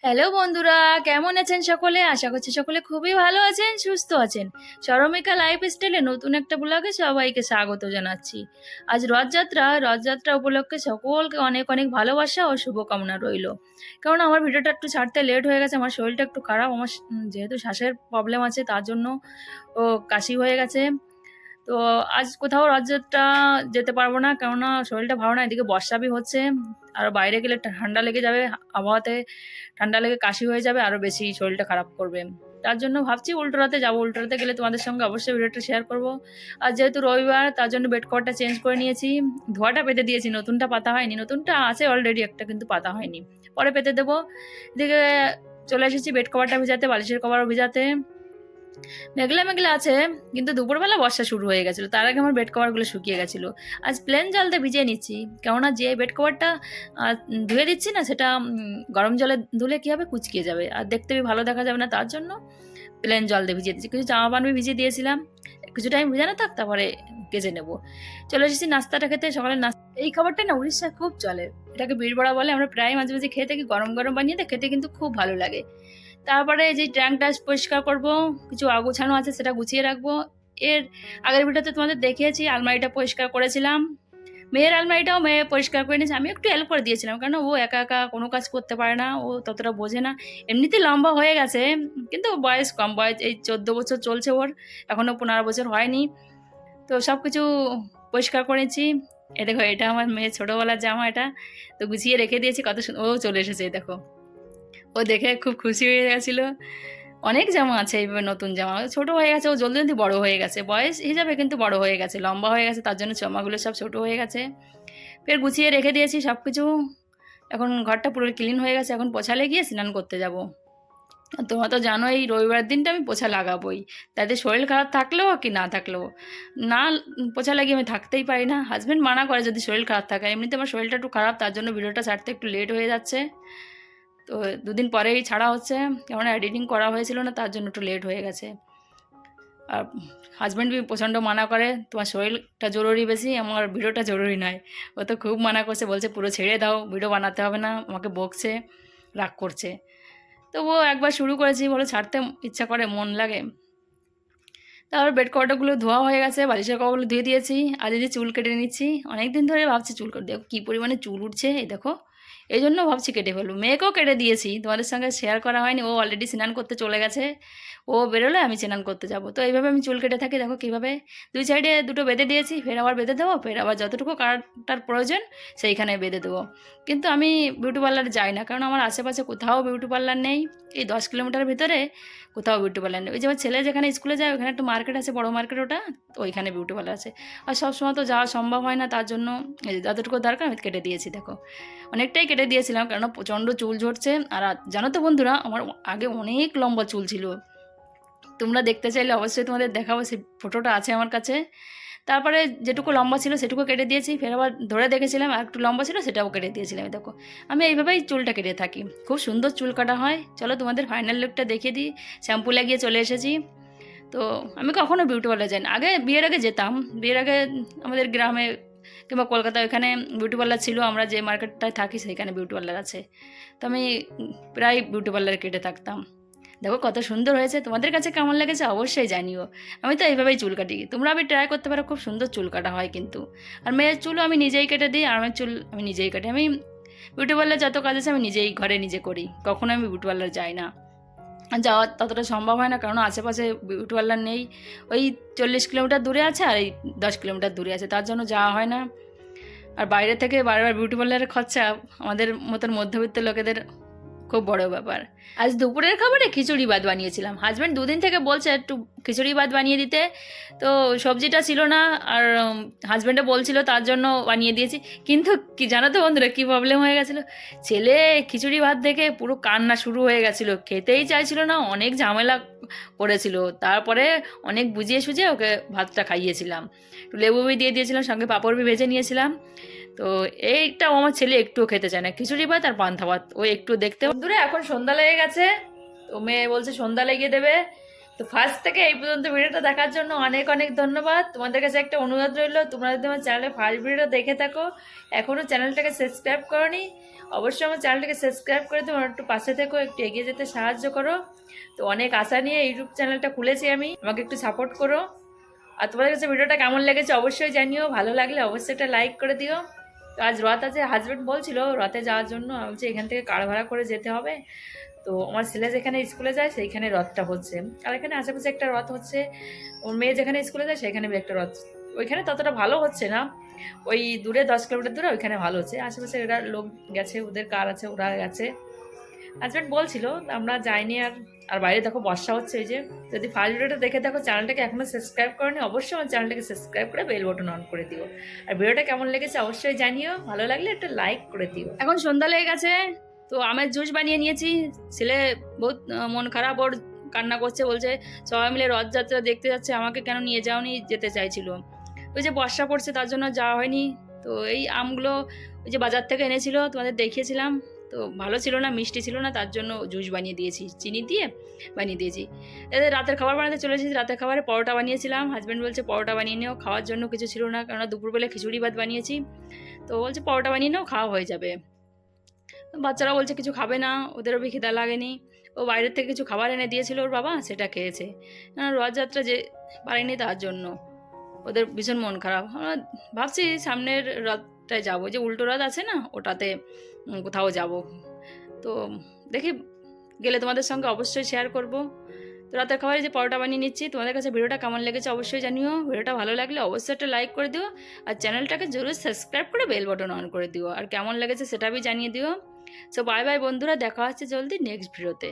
Hello বন্ধুরা, কেমন আছেন সকলে? আশা করছি সকলে খুবই ভালো আছেন, সুস্থ আছেন। চরমিকা লাইফস্টাইলে নতুন একটা ব্লগে সবাইকে স্বাগত জানাচ্ছি। আজ রথযাত্রা উপলক্ষে সকলকে অনেক অনেক ভালোবাসা ও শুভকামনা রইল। কারণ আমার ভিডিওটা একটু ছাড়তে লেট হয়ে গেছে, আমার শরীরটা একটু খারাপ। আমার যেহেতু শ্বাসের প্রবলেম আছে তার জন্য ও কাশি হয়ে গেছে। তো আজ কোথাও রথযাত্রা যেতে পারবো না, কেননা শরীরটা ভালো না। এদিকে বর্ষাবি হচ্ছে, আর বাইরে গেলে ঠান্ডা লেগে যাবে। আবহাওয়াতে ঠান্ডা লেগে কাশি হয়ে যাবে, আরও বেশি শরীরটা খারাপ করবে। তার জন্য ভাবছি উল্টোরাতে যাবো। উল্টোরাতে গেলে তোমাদের সঙ্গে অবশ্যই ভিডিওটা শেয়ার করবো। আর যেহেতু রবিবার, তার জন্য বেড কভারটা চেঞ্জ করে নিয়েছি। ধোয়াটা পেতে দিয়েছি, নতুনটা পাতা হয়নি। নতুনটা আছে অলরেডি একটা, কিন্তু পাতা হয়নি, পরে পেতে দেবো। এদিকে চলে এসেছি বেড কভারটা ভিজাতে, বালিশের কভারও ভিজাতে। মেঘলা মেঘলা আছে, কিন্তু দুপুরবেলা বর্ষা শুরু হয়ে গেছিলো, তার আগে আমার বেড কভারগুলো শুকিয়ে গেছিলো। আজ প্লেন জলতে ভিজিয়ে নিচ্ছি, কেননা যে বেড কভারটা ধুয়ে দিচ্ছি না, সেটা গরম জলে ধুলে কী হবে, কুচকিয়ে যাবে আর দেখতে ভালো দেখা যাবে না। তার জন্য প্লেন জল দিয়ে ভিজিয়ে দিচ্ছি। কিছু জামা প্যান্ট ভিজিয়ে দিয়েছিলাম, কিছু টাইম ভিজানো থাক, তারপরে কেচে নেবো। চলে এসেছি নাস্তাটা খেতে। সকালের নাস্তা, এই খাবারটা না উড়িষ্যায় খুব চলে, এটাকে বীরবড়া বলে। আমরা প্রায় মাঝে মাঝে খেয়ে থাকি, গরম গরম বানিয়ে দেয়, খেতে কিন্তু খুব ভালো লাগে। তারপরে যে ট্যাঙ্কটা পরিষ্কার করব, কিছু অগোছানো আছে সেটা গুছিয়ে রাখবো। এর আগের ভিডিওতে তোমাদের দেখিয়েছি, আলমারিটা পরিষ্কার করেছিলাম। মেয়ের আলমারিটাও মেয়ে পরিষ্কার করে নিয়েছে, আমি একটু হেল্প করে দিয়েছিলাম, কারণ ও একা একা কোনো কাজ করতে পারে না, ও ততটা বোঝে না। এমনিতে লম্বা হয়ে গেছে, কিন্তু বয়স কম, বয়স এই 14 বছর চলছে ওর, এখনও 15 বছর হয়নি। তো সব কিছু পরিষ্কার করেছি। এ দেখো, এটা আমার মেয়ের ছোটোবেলার জামা, এটা তো গুছিয়ে রেখে দিয়েছি। কত ও চলে এসেছে, দেখো। ও দেখে খুব খুশি হয়ে গেছিলো। অনেক জামা আছে এইভাবে, নতুন জামা। ছোট হয়ে গেছে, ও জলদি জলদি বড় হয়ে গেছে, বয়স হিসাবে কিন্তু বড় হয়ে গেছে, লম্বা হয়ে গেছে, তার জন্য জামাগুলো সব ছোট হয়ে গেছে। ফের গুছিয়ে রেখে দিয়েছি সব কিছু। এখন ঘরটা পুরো ক্লিন হয়ে গেছে, এখন পোছালে গিয়ে স্নান করতে যাব। তোমরা তো জানো এই রবিবার দিনটা আমি পোছা লাগাবোই, তাতে শরীর খারাপ থাকলেও কি না থাকলেও। না পোছা লাগিয়ে আমি থাকতেই পারি না। হাজব্যান্ড মানা করে যদি শরীর খারাপ থাকে, এমনিতে আমার শরীরটা একটু খারাপ, তার জন্য ভিডিওটা ছাড়তে একটু লেট হয়ে যাচ্ছে। তো দুদিন পরেই ছাড়া হচ্ছে, কেমন এডিটিং করা হয়েছিল না, তার জন্য একটু লেট হয়ে গেছে। আর হাজব্যান্ড বি প্রচণ্ড মানা করে, তোমার শরীরটা জরুরি বেশি, আমার ভিডিওটা জরুরি নয়। ও তো খুব মানা করছে, বলছে পুরো ছেড়ে দাও, ভিডিও বানাতে হবে না, আমাকে বকছে, রাগ করছে। তো ও একবার শুরু করেছি, বলে ছাড়তে ইচ্ছা করে, মন লাগে। তারপর বেড কভারগুলো ধোয়া হয়ে গেছে, বালিশের কভারগুলো ধুয়ে দিয়েছি। আর এই যে চুল কেটে নিচ্ছি, অনেক দিন ধরে ভাবছি চুল কেটে, দেখো কী পরিমাণে চুল উঠছে, এই দেখো। এই জন্য ভাবছি কেটে ফেলবো। মেয়েকেও কেটে দিয়েছি, তোমাদের সঙ্গে শেয়ার করা হয়নি, ও অলরেডি স্নান করতে চলে গেছে। ও বেরোলে আমি স্নান করতে যাব। তো এইভাবে আমি চুল কেটে থাকি, দেখো কীভাবে। দুই সাইডে দুটো বেঁধে দিয়েছি, ফের আবার বেঁধে দেবো, ফের আবার যতটুকু কাটার প্রয়োজন সেইখানে বেঁধে দেবো। কিন্তু আমি বিউটি পার্লারে যাই না, কারণ আমার আশেপাশে কোথাও বিউটি পার্লার নেই। এই 10 কিলোমিটারের ভিতরে কোথাও বিউটি পার্লার নেই। ওই যে আমার ছেলে যেখানে স্কুলে যায়, ওখানে একটা মার্কেট আছে, বড় মার্কেট ওটা, তো ওইখানে বিউটি পার্লার আছে। আর সবসময় তো যাওয়া সম্ভব হয় না, তার জন্য এই যে যতটুকু দরকার আমি কেটে দিয়েছি, দেখো। অনেকটাই কেটে দিয়েছিলাম, কেননা প্রচণ্ড চুল ঝরছে। আর জানো তো বন্ধুরা, আমার আগে অনেক লম্বা চুল ছিল। তোমরা দেখতে চাইলে অবশ্যই তোমাদের দেখাবো, সেই ফটোটা আছে আমার কাছে। তারপরে যেটুকু লম্বা ছিল সেটুকু কেটে দিয়েছি, ফের আবার ধরে দেখেছিলাম আর একটু লম্বা ছিল, সেটাও কেটে দিয়েছিলাম। দেখো আমি এইভাবেই চুলটা কেটে থাকি, খুব সুন্দর চুল কাটা হয়। চলো তোমাদের ফাইনাল লুকটা দেখিয়ে দিই। শ্যাম্পু লাগিয়ে চলে এসেছি। তো আমি কখনও বিউটি পার্লার যাই না, আগে বিয়ের আগে যেতাম। বিয়ের আগে আমাদের গ্রামে কিংবা কলকাতায় ওখানে বিউটি পার্লার ছিল, আমরা যে মার্কেটটায় থাকি সেইখানে বিউটি পার্লার আছে। তো আমি প্রায় বিউটি পার্লারে কেটে থাকতাম। দেখো কত সুন্দর হয়েছে, তোমাদের কাছে কেমন লেগেছে অবশ্যই জানিও। আমি তো এইভাবেই চুল কাটি, তোমরা আমি ট্রাই করতে পারো, খুব সুন্দর চুল কাটা হয় কিন্তু। আর মেয়ের চুলও আমি নিজেই কেটে দিই, আর আমার চুল আমি নিজেই কাটি। আমি বিউটি পার্লার যত কাজ আছে আমি নিজেই ঘরে নিজে করি, কখনো আমি বিউটি পার্লার যাই না। যাওয়া ততটা সম্ভব হয় না, কারণ আশেপাশে বিউটি পার্লার নেই। ওই 40 কিলোমিটার দূরে আছে, আর এই 10 কিলোমিটার দূরে আছে, তার জন্য যাওয়া হয় না। আর বাইরে থেকে বারবার বিউটি পার্লারের খরচা আমাদের মতন মধ্যবিত্ত লোকেদের খুব বড় ব্যাপার। আজ দুপুরের খাবারে খিচুড়ি ভাত বানিয়েছিলাম। হাজব্যান্ড দুদিন থেকে বলছে একটু খিচুড়ি ভাত বানিয়ে দিতে, তো সবজিটা ছিল না, আর হাজব্যান্ডে বলছিল, তার জন্য বানিয়ে দিয়েছি। কিন্তু কি জানো তো বন্ধুরা, কী প্রবলেম হয়ে গেছিলো, ছেলে খিচুড়ি ভাত দেখে পুরো কান্না শুরু হয়ে গেছিলো, খেতেই চাইছিল না, অনেক ঝামেলা করেছিল। তারপরে অনেক বুঝিয়ে সুঝিয়ে ওকে ভাতটা খাইয়েছিলাম, একটু লেবু দিয়ে দিয়েছিলাম, সঙ্গে পাঁপড় ভেজে নিয়েছিলাম। তো এইটাও আমার ছেলে একটুও খেতে চায় না, খিচুড়ি ভাত আর পান্তা ভাত ও একটু দেখতে। বন্ধুরা এখন সন্ধ্যা লেগে গেছে, তো মেয়ে বলছে সন্ধ্যা লেগে দেবে, তো ফার্স্ট থেকে এই পর্যন্ত ভিডিওটা দেখার জন্য অনেক অনেক ধন্যবাদ। তোমাদের কাছে একটা অনুরোধ রইল, তোমরা যদি আমার চ্যানেলে ফার্স্ট ভিডিওটা দেখে থাকো, এখনও চ্যানেলটাকে সাবস্ক্রাইব করোনি, অবশ্যই আমার চ্যানেলটাকে সাবস্ক্রাইব করে তোমার একটু পাশে থেকো, একটু এগিয়ে যেতে সাহায্য করো। তো অনেক আশা নিয়ে ইউটিউব চ্যানেলটা খুলেছি আমি, আমাকে একটু সাপোর্ট করো। আর তোমাদের কাছে ভিডিওটা কেমন লেগেছে অবশ্যই জানিও, ভালো লাগলে অবশ্যই একটা লাইক করে দিও। তো আজ রথ আছে, হাজব্যান্ড বলছিল রথে যাওয়ার জন্য, আমি বলছি এখান থেকে কার ভাড়া করে যেতে হবে। তো আমার ছেলে যেখানে স্কুলে যায় সেইখানে রথটা হচ্ছে, আর এখানে আশেপাশে একটা রথ হচ্ছে, ওর মেয়ে যেখানে স্কুলে যায় সেখানে একটা রথ। ওইখানে ততটা ভালো হচ্ছে না, ওই দূরে 10 কিলোমিটার দূরে ওইখানে ভালো হচ্ছে, আশেপাশে এরা লোক গেছে, ওদের কার আছে ওরা গেছে। হাজব্যান্ড বলছিল, আমরা যাইনি। আর আর বাইরে দেখো বর্ষা হচ্ছে। ওই যে যদি ফার্স্ট ভিডিওটা দেখে দেখো, চ্যানেলটাকে এখনো সাবস্ক্রাইব করনি, অবশ্যই আমার চ্যানেলটাকে সাবস্ক্রাইব করে বেল বাটন অন করে দিও। আর ভিডিওটা কেমন লেগেছে অবশ্যই জানিও, ভালো লাগলে একটা লাইক করে দিও। এখন সন্ধ্যা লেগে গেছে, তো আমের জুস বানিয়ে নিয়েছি। ছেলে বহুত মন খারাপ, ওর কান্না করছে, বলছে সবাই মিলে রথযাত্রা দেখতে যাচ্ছে, আমাকে কেন নিয়ে যাওনি, যেতে চাইছিল। ওই যে বর্ষা পড়ছে তার জন্য যাওয়া হয়নি। তো এই আমগুলো ওই যে বাজার থেকে এনেছিল, তোমাদের দেখিয়েছিলাম, তো ভালো ছিল না, মিষ্টি ছিল না, তার জন্য জুস বানিয়ে দিয়েছি, চিনি দিয়ে বানিয়ে দিয়েছি। এদের রাতের খাবার বানাতে চলে এসেছি। রাতের খাবারে পরোটা বানিয়েছিলাম, হাজব্যান্ড বলছে পরোটা বানিয়ে নেও, খাওয়ার জন্য কিছু ছিল না, কারণ দুপুরবেলা খিচুড়ি ভাত বানিয়েছি। তো বলছে পরোটা বানিয়ে নাও, খাওয়া হয়ে যাবে। বাচ্চারা বলছে কিছু খাবে না, ওদেরও খিদা লাগেনি। ও বাইরের থেকে কিছু খাবার এনে দিয়েছিল ওর বাবা, সেটা খেয়েছে। রথযাত্রা যে পারেনি তার জন্য ওদের ভীষণ মন খারাপ। আমরা ভাবছি সামনের রথটায় যাবো, যে উল্টো রথ আছে না, ওটাতে কোথাও যাব। তো দেখি, গেলে তোমাদের সঙ্গে অবশ্যই শেয়ার করব। তো রাতের খাবারে যে পরোটা বানিয়ে নিচ্ছি, তোমাদের কাছে ভিডিওটা কেমন লেগেছে অবশ্যই জানিও। ভিডিওটা ভালো লাগলে অবশ্যই একটা লাইক করে দিও, আর চ্যানেলটাকে জরুর সাবস্ক্রাইব করে বেল বাটন অন করে দিও, আর কেমন লেগেছে সেটা জানিয়ে দিও। সো বাই বাই বন্ধুরা, দেখা হচ্ছে জলদি নেক্সট ভিডিওতে।